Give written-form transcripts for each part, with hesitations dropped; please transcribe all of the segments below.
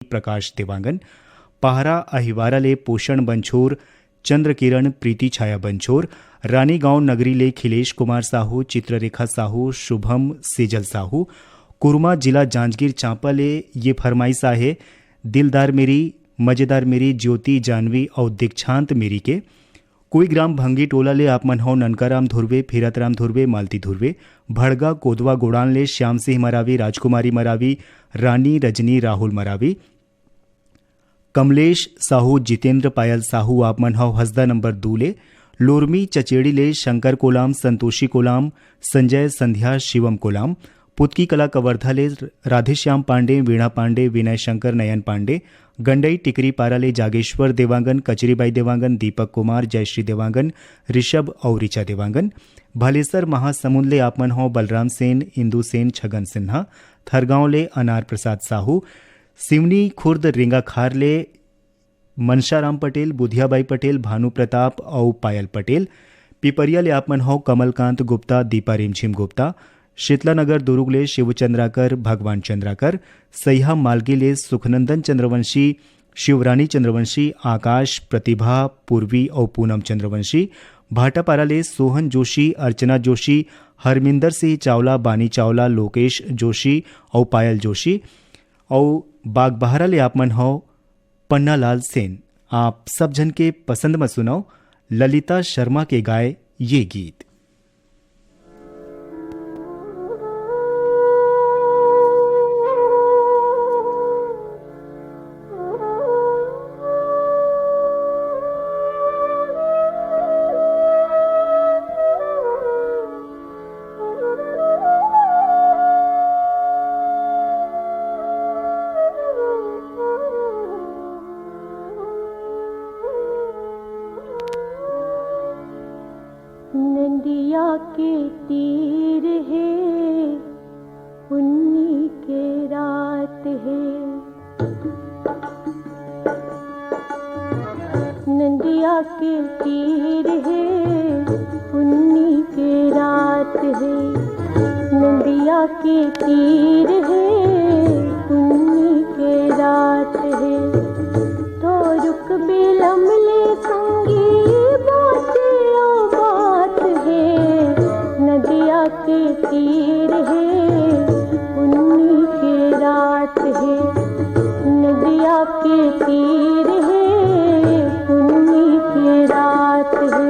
प्रकाश देवांगन, पहारा अहिवारा ले पोषण बंछोर चंद्रकिरण प्रीति छाया बंछोर, रानी गांव नगरी ले खिलेश कुमार साहू, चित्ररेखा साहू, शुभम सेजल साहू, कुरमा जिला जांजगीर चांपा ले ये फरमाइश आहे दिलदार मेरी मजेदार मेरी ज्योति जानवी और दीक्षांत मेरी के। कोई ग्राम भंगी टोला ले आप मन हो ननकाराम धुर्वे, फिरतराम धुर्वे, मालती धुर्वे, भड़गा कोदवा गोड़ान ले श्याम सिंह मरावी, राजकुमारी मरावी, रानी रजनी राहुल मरावी, कमलेश साहू, जितेंद्र पायल साहू आप मन हो हसदा नंबर 2 ले, लोरमी चचेड़ी ले शंकर कोलाम, संतोषी कोलाम, संजय संध्या, शिवम कोलाम, पुतकी कला कवर्धा ले राधेश्याम पांडे, वीणा पांडे, विनय शंकर, नयन पांडे, गंडई टिकरी पारा ले जागेश्वर देवांगन, कचरीबाई देवांगन, दीपक कुमार, जयश्री देवांगन, ऋषभ और ऋचा देवांगन, भालेसर महासमुंद ले आप मन हो बलराम सेन, इंदु सेन, छगन सिन्हा, थरगांव ले अनार प्रसाद साहू, सिवनी खुर्द रिंगाखार ले मनशाराम पटेल, बुधियाबाई पटेल, भानु प्रताप और पायल पटेल, पिपरिया ले आप मन हो कमलकांत गुप्ता, दीपा रिमझिम गुप्ता, शीतलानगर दुर्ग ले शिवचंद्राकर, भगवान चंद्राकर, सह्या मालगी ले सुखनंदन चंद्रवंशी, शिवरानी चंद्रवंशी, आकाश, प्रतिभा, पूर्वी और पूनम चंद्रवंशी, भाटापारा ले सोहन जोशी, अर्चना जोशी, हरमिंदर सिंह चावला, बानी चावला, लोकेश जोशी और पायल जोशी, और बागबहारा ले आप मन हो पन्नालाल सेन। आप सब जन के पसंद में सुनाओ ललिता शर्मा के गाए ये गीत। नदिया के तीर है उन्हीं के रात है, नदिया के तीर है उन्हीं के रात है, नदिया के तीर है उन्हीं के रात है, तो रुक बिलम ले संगी नदिया के तीर है उन्हीं के रात है, नदिया के तीर है उन्हीं के रात है।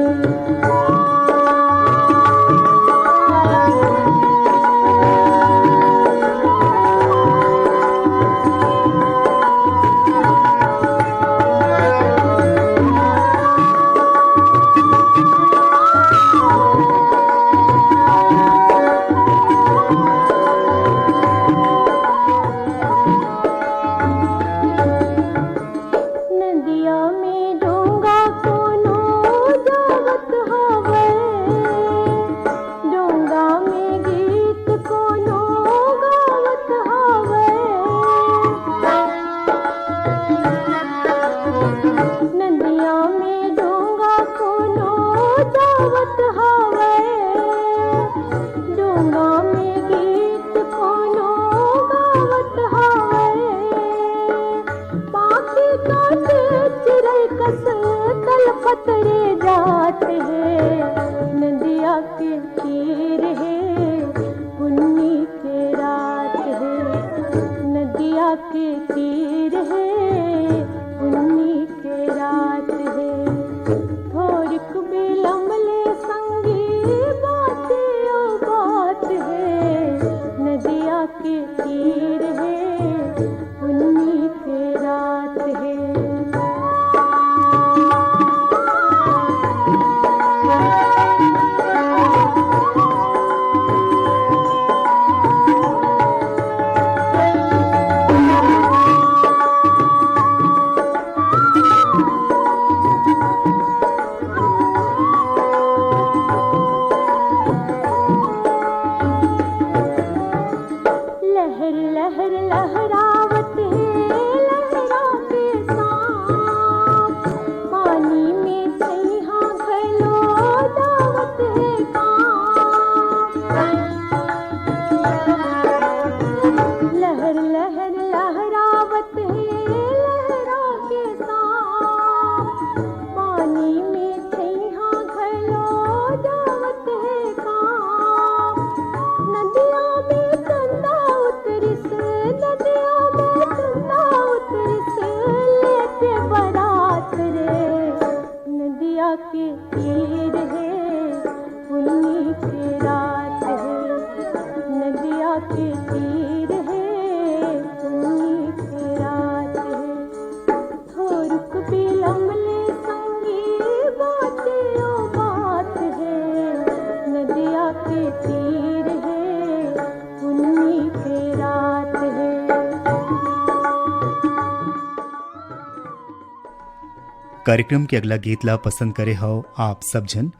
कार्यक्रम के अगला गीत ला पसंद करे हो आप सब जन।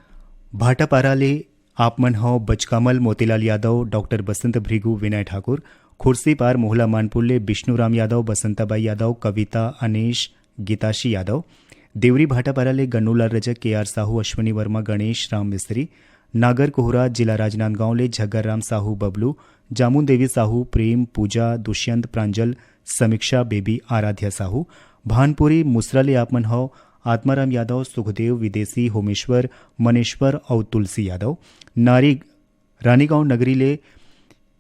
भाटापारा ले आप मन हो बचकामल मोतीलाल यादव, डॉक्टर बसंत भृगु, विनय ठाकुर। खुर्सी पार मोहला मानपुर ले विष्णुराम यादव, बसंताबाई यादव, कविता, अनेश, गीताशी यादव। देवरी भाटापारा ले गन्नूलाल रजक, के आर साहू, अश्विनी वर्मा, गणेश राम मिस्त्री। नागर कोहरा जिला राजनांदगांव ले झग्गर राम साहू, बबलू, जामुन देवी साहू, प्रेम, पूजा, दुष्यंत, प्रांजल, समीक्षा, बेबी, आराध्या साहू। भानपुरी मुसरा ले आप मन हो आत्माराम यादव, सुखदेव, विदेशी, होमेश्वर, मनेश्वर और तुलसी यादव। रानीगांव नगरी ले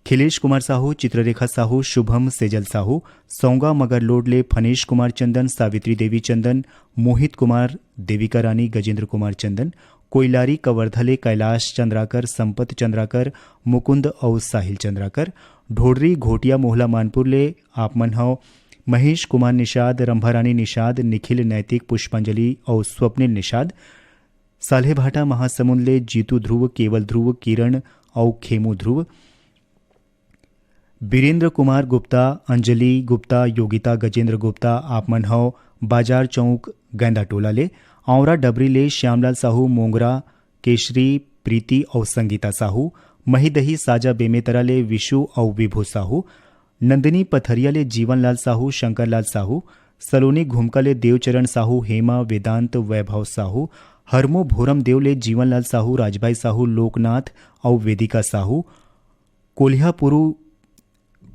खिलेश कुमार साहू, चित्ररेखा साहू, शुभम, सेजल साहू। सौंगा मगरलोड ले फनेश कुमार चंदन, सावित्री देवी चंदन, मोहित कुमार, देविका रानी, गजेंद्र कुमार चंदन। कोयलारी कवर्धले कैलाश चंद्राकर, संपत चंद्राकर, मुकुंद और साहिल चंद्राकर। ढोडरी घोटिया मोहला मानपुर ले आप मन हो महेश कुमार निषाद, रंभारानी निषाद, निखिल, नैतिक, पुष्पांजलि और स्वप्निल निषाद। साल्हेभाटा महासमुंद ले जीतू ध्रुव, केवल ध्रुव, किरण और खेमू ध्रुव। बीरेंद्र कुमार गुप्ता, अंजलि गुप्ता, योगिता, गजेंद्र गुप्ता आप मन हो बाजार चौक गेंदा टोला ले। औरा डबरी ले श्यामलाल साहू, मोंगरा, केशरी, प्रीति और संगीता साहू। महिदही साजा बेमेतरा ले विशु और विभू साहू। नंदिनी पथरिया ले जीवनलाल साहू, शंकरलाल साहू। सलोनी घुमका ले देवचरण साहू, हेमा, वेदांत, वैभव साहू। हरमो भोरम देव ले जीवनलाल साहू, राजबाई साहू, लोकनाथ और वेदिका साहू।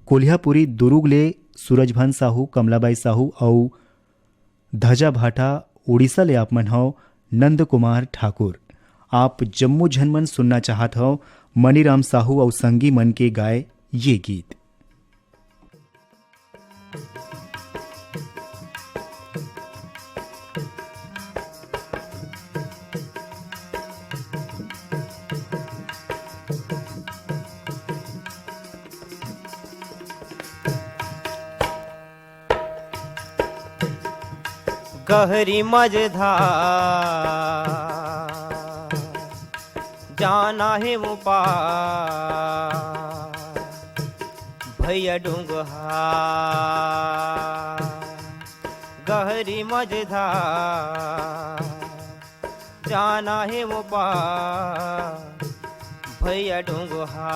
कोल्हापुरी दुरुग ले सूरजभान साहू, कमलाबाई साहू और धजा भाटा उड़ीसा ले आप मन हो नंद कुमार ठाकुर। आप जम्मू झनमन सुनना चाहत हो मनीराम साहू और संगी मन के गाए ये गीत। गहरी मझधार जाना है वो पार, भैया डूंगहा गहरी मझधार जाना है वो पार, भैया डूंगहा।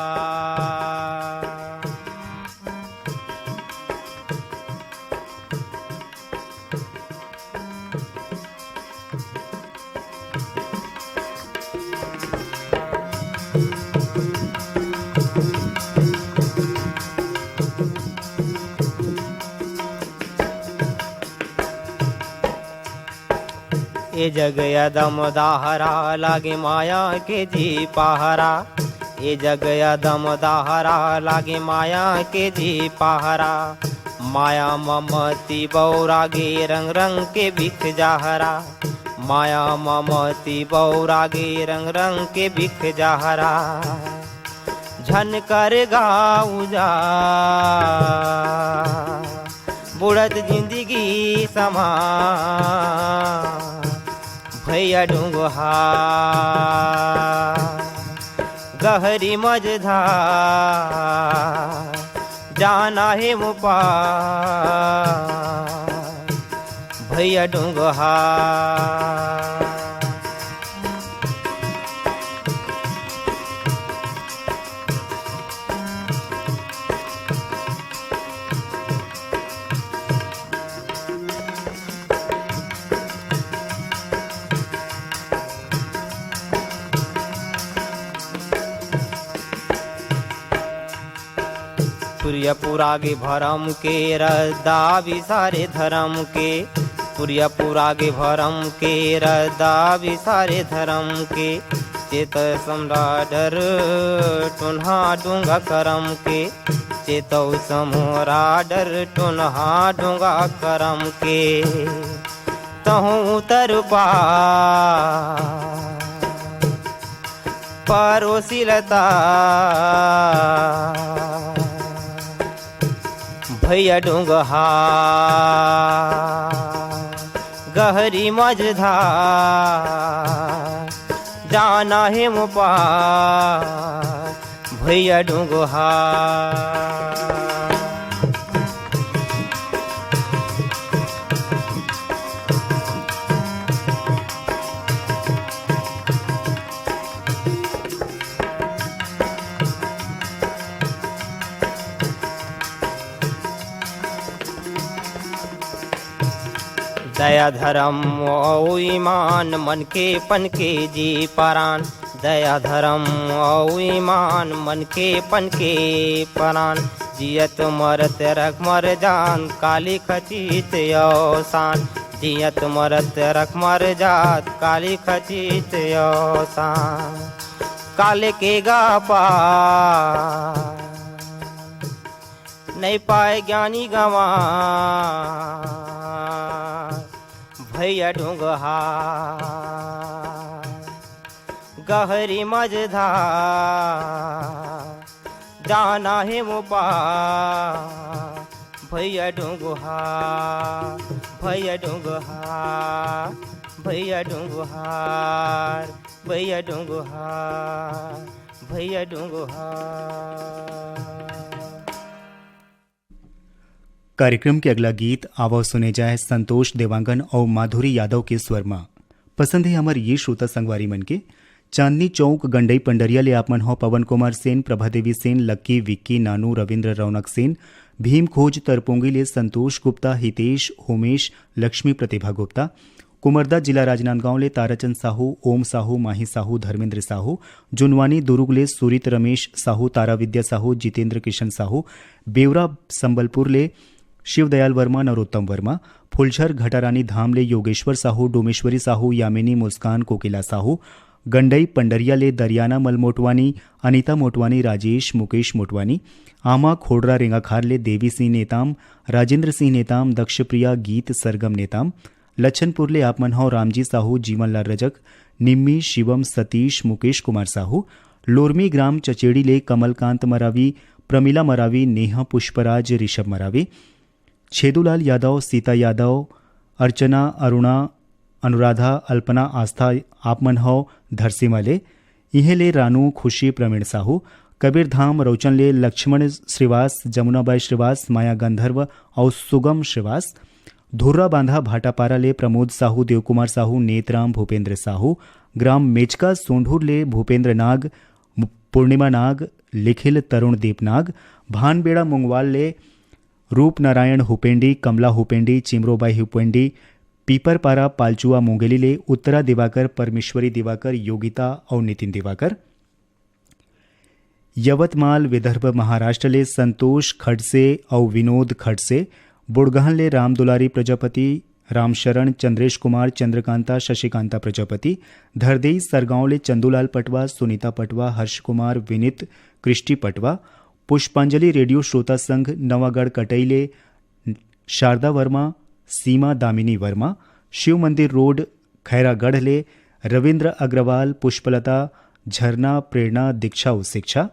ए जग यदम दाहरा लागे माया के जी पहरा, ए जग यदम दाहरा लागे माया के जी पहरा। माया ममती बौरागे रंग रंग के बिख जाहरा, माया ममती बौरागे रंग रंग के बिख जाहरा। झन कर गाऊ जा बुढ़त जिंदगी समा, भैया डूंगहा गहरी मझधार जाना है वो पार, भैया डूंगहा। पुरागे भरम के रद्दा विसारे धर्म के, पुरागे भरम के रद्दा विसारे धर्म के। चेत सम्राडर टुन्हा डूंगा करम के, चेतौ समोरा डर टुन्हा डूंगा करम के। तहु तर परोसिलता भैया डूंगहा गहरी मझधार जाना है वो पार, भैया डूंगहा। दया धर्म और ईमान मन के पन के जी परान। दया धर्म और ईमान मन के पन के परान। जियत मरत रख मर जान काली खचित अवसान। जियत मरत रख मर जात काली खचित अवसान। काले के गा पार नहीं पाए ज्ञानी गवा भैया ढूंगहा गहरी मझधार जाना है मुपा भैया ढूंगहा भैया ढूंगहा भैया ढूंगहार भैया ढूंगहार भैया ढूंगहार। कार्यक्रम के अगला गीत आवाज सुने जाए संतोष देवांगन और माधुरी यादव के स्वर में। पसंद है हमारे ये श्रोता संगवारी मन के चांदनी चौक गंडई पंडरिया ले आप मन हो पवन कुमार सेन, प्रभादेवी सेन, लक्की, विक्की, नानू, रविंद्र, रौनक सेन, भीम खोज तरपोंगी ले संतोष गुप्ता, हितेश, होमेश, लक्ष्मी प्रतिभा गुप्ता, कुमरदा जिला राजनांदगांव ले ताराचंद साहू, ओम साहू, माही साहू, धर्मेंद्र साहू, जुनवानी दुर्ग ले सुरित रमेश साहू, तारा विद्या साहू, जितेंद्र किशन साहू, बेवरा संबलपुर ले शिवदयाल वर्मा, नरोत्तम वर्मा, फुलझर घटारानी धाम ले योगेश्वर साहू, डोमेश्वरी साहू, यामिनी, मुस्कान, कोकिला साहू, गंडई पंडरिया ले दरियाना मल मोटवानी, अनीता मोटवानी, राजेश, मुकेश मोटवानी, आमा खोडरा रेंगाखार ले देवी सिंह नेताम, राजेंद्र सिंह नेताम, दक्षप्रिया गीत सरगम नेताम, लच्छनपुर ले आप मनहाव रामजी साहू, जीवनलाल रजक, निम्मी, शिवम, सतीश, मुकेश कुमार साहू, लोरमी ग्राम चचेड़ी ले कमलकांत मरावी, प्रमिला मरावी, नेहा पुष्पराज, ऋषभ मरावी, छेदूलाल यादव, सीता यादव, अर्चना, अरुणा, अनुराधा, अल्पना, आस्था, आपमनहव धरसीमा ले, इहे ले रानू, खुशी, प्रवीण साहू, कबीर धाम रौचन ले लक्ष्मण श्रीवास, जमुनाबाई श्रीवास, माया गंधर्व और सुगम श्रीवास, धुर्रा बांधा भाटापारा ले प्रमोद साहू, देवकुमार साहू, नेतराम, भूपेंद्र साहू, ग्राम मेचका सोंढूर ले भूपेंद्र नाग, पूर्णिमा नाग, लिखिल तरुण दीप नाग, भानबेड़ा मुंगवाल ले रूप नारायण हुपेंडी, कमला हुपेंडी, चिमरोबाई हुपेंडी, पीपरपारा पालचुआ मोंगेली ले उत्तरा दिवाकर, परमेश्वरी दिवाकर, योगिता और नितिन दिवाकर, यवतमाल विदर्भ महाराष्ट्र ले संतोष खड़से और विनोद खड़से, बुड़गहन ले रामदुलारी प्रजापति, रामशरण, चंद्रेश कुमार, चंद्रकांता, शशिकांता प्रजापति, धरदेई सरगांव ले चंदूलाल पटवा, सुनीता पटवा, हर्ष कुमार, विनित, कृष्टि पटवा, पुष्पांजलि रेडियो श्रोता संघ नवागढ़ कटईले शारदा वर्मा, सीमा दामिनी वर्मा, शिव मंदिर रोड खैरागढ़ ले रविंद्र अग्रवाल, पुष्पलता, झरना, प्रेरणा, दीक्षा शिक्षा,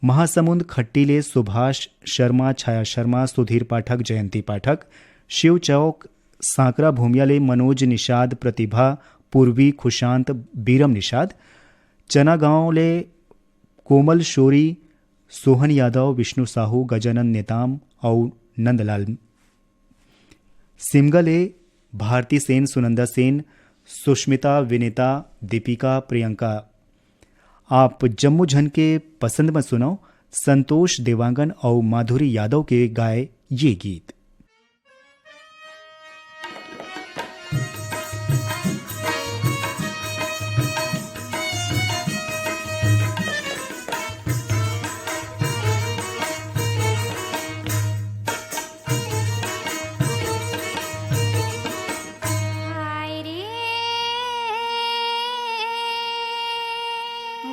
महासमुंद खट्टी ले सुभाष शर्मा, छाया शर्मा, सुधीर पाठक, जयंती पाठक, शिव चौक सांकरा भूमिया ले मनोज निषाद, प्रतिभा, पूर्वी, खुशांत, बीरम निषाद, चना गांव ले कोमल शोरी, सोहन यादव, विष्णु साहू, गजानन नेताम और नंदलाल, सिमगले भारती सेन, सुनंदा सेन, सुष्मिता, विनीता, दीपिका, प्रियंका। आप जम्मू झन के पसंद में सुनो संतोष देवांगन और माधुरी यादव के गाए ये गीत।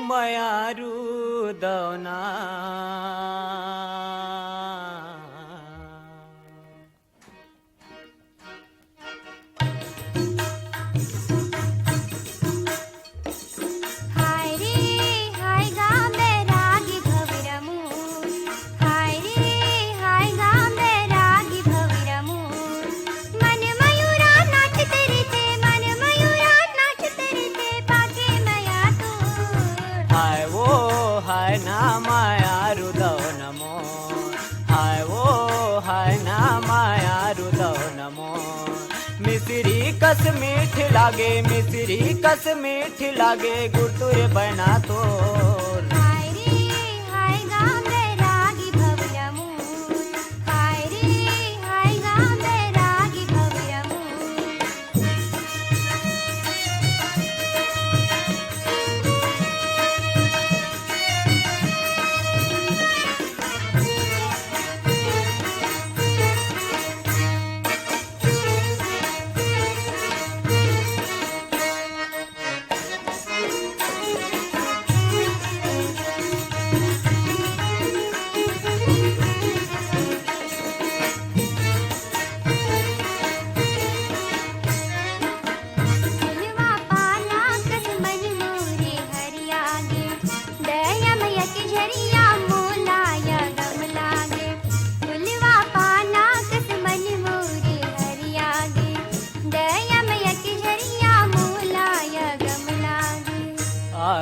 मयारू दौना कस मीठ लागे, मिश्री कस मीठ लागे, गुरतुर बना तो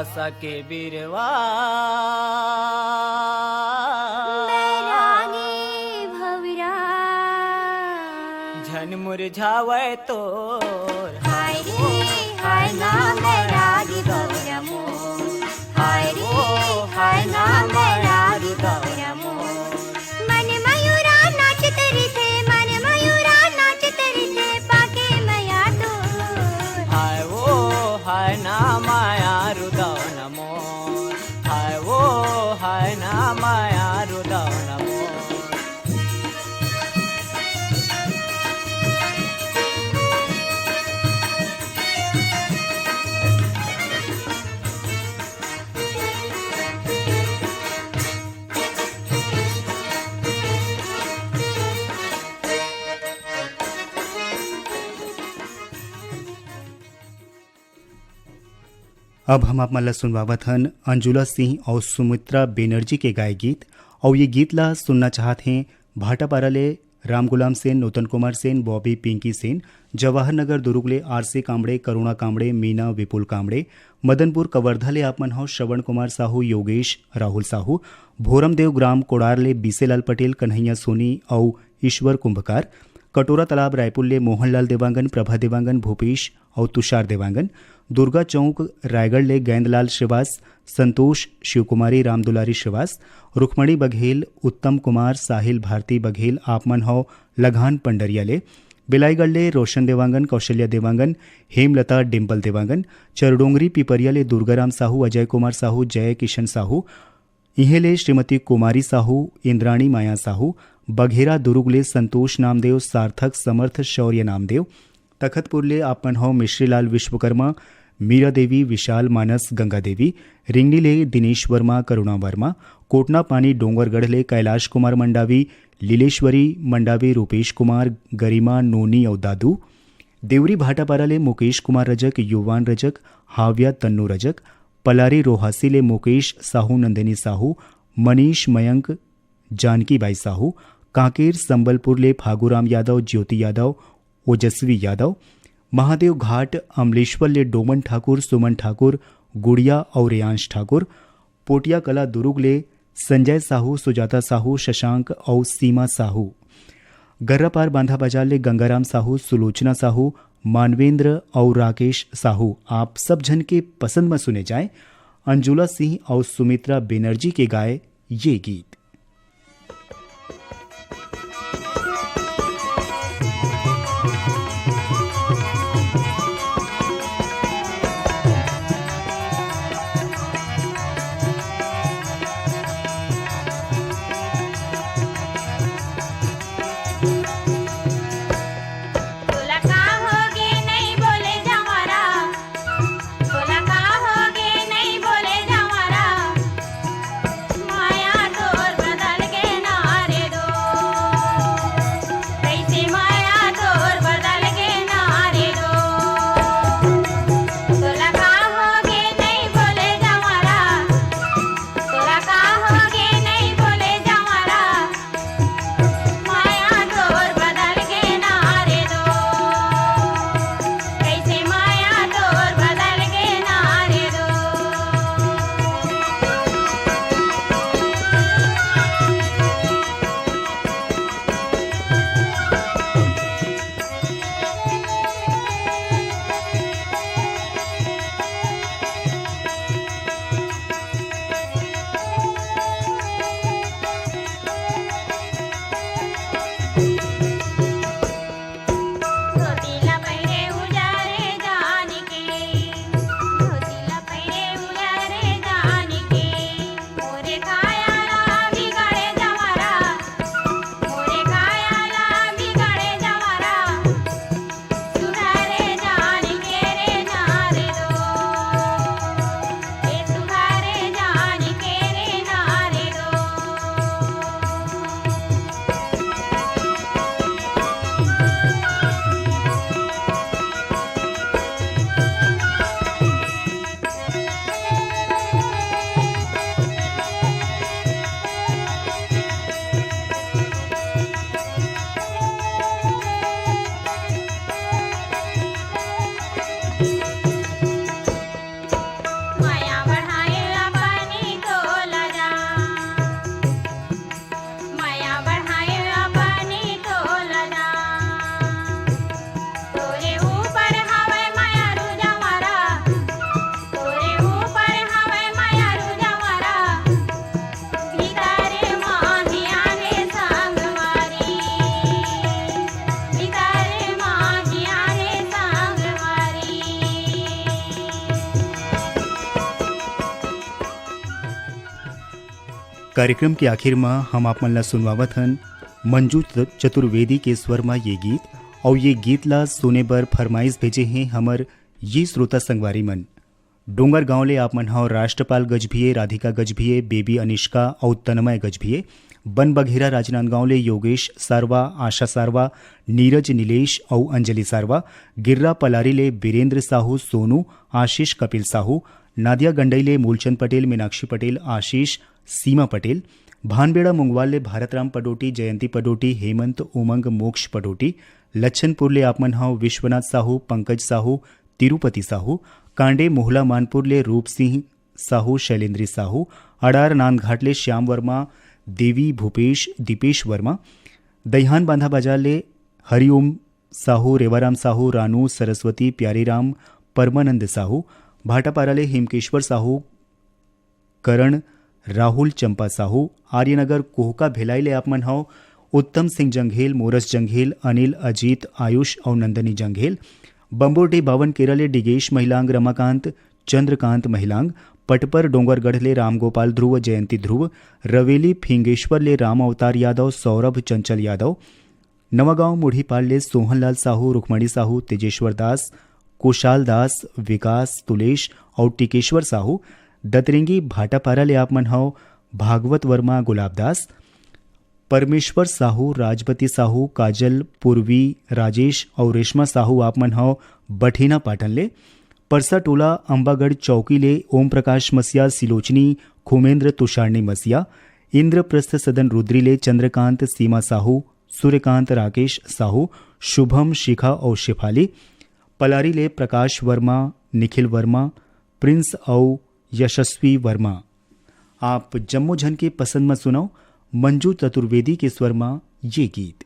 सके बिरवा बैरागी भवरा झन मुरझावे तोर हाय रे हाय नाम बैरागी भवरा मोर हाय रे हाय नाम बैरागी भवरा मोर मन मयूरा नाचत रिथे मन मयूरा नाचत रिथे पाके मया तोर हाय वो हाय ना माया रुदव नमो हाय वो हाय ना माया रुदव नमो अब हम आप मन ला सुनवावत हन अंजुला सिंह और सुमित्रा बेनर्जी के गाय गीत। और ये गीत ला सुनना चाहते हैं भाटापारा ले राम गुलाम सेन, नूतन कुमार सेन, बॉबी पिंकी सेन, जवाहर नगर दुर्ग ले आरसी कांबड़े, करुणा कांबड़े, मीना विपुल कांबड़े, मदनपुर कवर्धा ले आप मन हो श्रवण कुमार साहू, योगेश राहुल साहू, भोरमदेव ग्राम कोड़ार ले बीसेलाल पटेल, कन्हैया सोनी और ईश्वर कुंभकार, कटोरा तालाब रायपुर ले मोहनलाल देवांगन, प्रभा देवांगन, भूपेश और तुषार देवांगन, दुर्गा चौक रायगढ़ ले गेंदलाल श्रीवास, संतोष शिवकुमारी, रामदुलारी श्रीवास, रुक्मणी बघेल, उत्तम कुमार, साहिल भारती बघेल, आपमन हो लगान पंडरिया ले, बिलाईगढ़ ले रोशन देवांगन, कौशल्या देवांगन, हेमलता डिम्पल देवांगन, चरडोंगरी पिपरिया ले दुर्गाराम साहू, अजय कुमार साहू, जय किशन साहू, इहेले श्रीमती कुमारी साहू, इंद्राणी माया साहू, बघेरा दुर्ग ले संतोष नामदेव, सार्थक समर्थ शौर्य नामदेव, तखतपुर ले आपन हो मिश्रीलाल विश्वकर्मा, मीरा देवी, विशाल मानस, गंगा देवी, रिंगनी ले दिनेश वर्मा, करुणा वर्मा, कोटना पानी डोंगरगढ़ ले कैलाश कुमार मंडावी, लीलेश्वरी मंडावी, रूपेश कुमार, गरिमा, नोनी और दादू, देवरी भाटापारा ले मुकेश कुमार रजक, युवान रजक, हाव्या तन्नू रजक, पलारी रोहासी ले मुकेश साहू, नंदिनी साहू, मनीष मयंक, जानकी बाई साहू, कांकेर संबलपुर ले फागूराम यादव, ज्योति यादव, ओजस्वी यादव, महादेव घाट अमलेश्वर ले डोमन ठाकुर, सुमन ठाकुर, गुड़िया और रेयांश ठाकुर, पोटिया कला दुर्ग ले संजय साहू, सुजाता साहू, शशांक और सीमा साहू, गर्रापार बांधा बाजार ले गंगाराम साहू, सुलोचना साहू, मानवेंद्र और राकेश साहू। आप सब जन के पसंद में सुने जाएं अंजुला सिंह और सुमित्रा बेनर्जी के गाए ये गीत। कार्यक्रम के आखिर में हम आप मन ला सुनवावत हन मंजू चतुर्वेदी के स्वर में ये गीत और ये गीत ला सुने बर फरमाइश भेजे हैं हमर ये श्रोता संगवारी मन। डोंगर गांव ले आप मन हव राष्ट्रपाल गजभिये, राधिका गजभिये, बेबी अनिष्का और तन्मय गजभिये। बन बघेरा राजनांदगांव ले योगेश सारवा, आशा सारवा, नीरज नीलेश और अंजलि सारवा। गिर्रा पलारी ले बीरेंद्र साहू, सोनू, आशीष कपिल साहू। नादिया गंडई ले मूलचंद पटेल, मीनाक्षी पटेल, आशीष, सीमा पटेल। भानबेड़ा मुंगवाल ले भारतराम पडोटी, जयंती पडोटी, हेमंत, उमंग, मोक्ष पडोटी। लच्छनपुर ले आप मन हव विश्वनाथ साहू, पंकज साहू, तिरुपति साहू। कांडे मोहला मानपुर ले रूप सिंह साहू, शैलेंद्री साहू। अडार नांदघाट ले श्याम वर्मा, देवी भूपेश, दीपेश वर्मा। दहिहान बांधा बाजार ले हरिओम साहू, रेवाराम साहू, रानू, सरस्वती, प्यारेराम, परमानंद साहू। भाटापारा ले हेमकेश्वर साहू, करण, राहुल, चंपा साहू। आर्यनगर कोहका भिलाई ले आप मन हव उत्तम सिंह जंघेल, मोरस जंघेल, अनिल, अजीत, आयुष और नंदनी जंघेल। बंबोटी बावन केरल ले डिगेश महिलांग, रमाकांत, चंद्रकांत महिलांग। पटपर डोंगरगढ़ ले रामगोपाल ध्रुव, जयंती ध्रुव। रवेली फिंगेश्वर ले राम अवतार यादव, सौरभ चंचल यादव। नवागांव मुढ़ीपाल ले सोहनलाल साहू, रुक्मणी साहू, तेजेश्वर दास, कुशाल दास, विकास, तुलेश और टिकेश्वर साहू। दतरिंगी भाटापारा ले आप मन हव भागवत वर्मा, गुलाब दास। परमेश्वर साहू, राजपति साहू, काजल, पूर्वी, राजेश और रेशमा साहू आप मन हव बठीना पाटन ले। परसा टोला अंबागढ़ चौकी ले ओम प्रकाश मसिया, सिलोचनी, खुमेंद्र, तुषारणी मसिया। इंद्रप्रस्थ सदन रुद्री ले चंद्रकांत, सीमा साहू, सूर्यकांत, राकेश साहू, शुभम, शिखा और शिफाली। पलारी ले प्रकाश वर्मा, निखिल वर्मा, प्रिंस और यशस्वी वर्मा। आप जम्मो झन के पसंद में सुनाओ मंजू चतुर्वेदी के स्वर में ये गीत।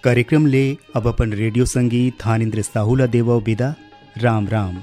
कार्यक्रम ले अब अपन रेडियो संगीत थानेन्द्र साहूला देव विदा। राम राम।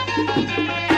रे